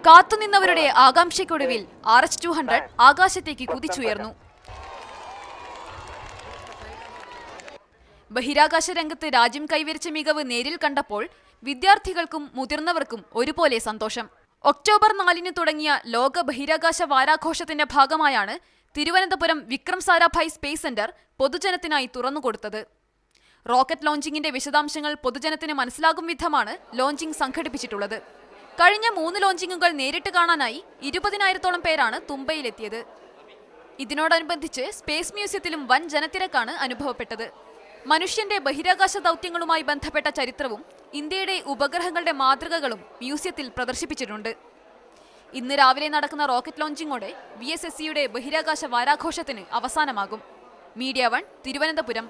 കാത്തുനിന്നവരുടെ ആകാംക്ഷയ്ക്കൊടുവിൽ RH-200 ആകാശത്തേക്ക് കുതിച്ചുയർന്നു. ബഹിരാകാശ രംഗത്ത് രാജ്യം കൈവരിച്ച മികവ് നേരിൽ കണ്ടപ്പോൾ വിദ്യാർത്ഥികൾക്കും മുതിർന്നവർക്കും ഒരുപോലെ സന്തോഷം. ഒക്ടോബർ 4 തുടങ്ങിയ ലോക ബഹിരാകാശ വാരാഘോഷത്തിന്റെ ഭാഗമായാണ് തിരുവനന്തപുരം വിക്രം സാരാഭായ് സ്പേസ് സെന്റർ പൊതുജനത്തിനായി തുറന്നുകൊടുത്തത്. റോക്കറ്റ് ലോഞ്ചിങ്ങിന്റെ വിശദാംശങ്ങൾ പൊതുജനത്തിന് മനസ്സിലാകും വിധമാണ് ലോഞ്ചിങ് സംഘടിപ്പിച്ചിട്ടുള്ളത്. കഴിഞ്ഞ 3 ലോഞ്ചിങ്ങുകൾ നേരിട്ട് കാണാനായി 20,000-ഓളം പേരാണ് തുമ്പയിലെത്തിയത്. ഇതിനോടനുബന്ധിച്ച് സ്പേസ് മ്യൂസിയത്തിലും വൻ ജനത്തിരക്കാണ് അനുഭവപ്പെട്ടത്. മനുഷ്യന്റെ ബഹിരാകാശ ദൗത്യങ്ങളുമായി ബന്ധപ്പെട്ട ചരിത്രവും ഇന്ത്യയുടെ ഉപഗ്രഹങ്ങളുടെ മാതൃകകളും മ്യൂസിയത്തിൽ പ്രദർശിപ്പിച്ചിട്ടുണ്ട്. ഇന്ന് രാവിലെ നടക്കുന്ന റോക്കറ്റ് ലോഞ്ചിങ്ങോടെ VSSCയുടെ ബഹിരാകാശ വാരാഘോഷത്തിന് അവസാനമാകും. മീഡിയ 1 തിരുവനന്തപുരം.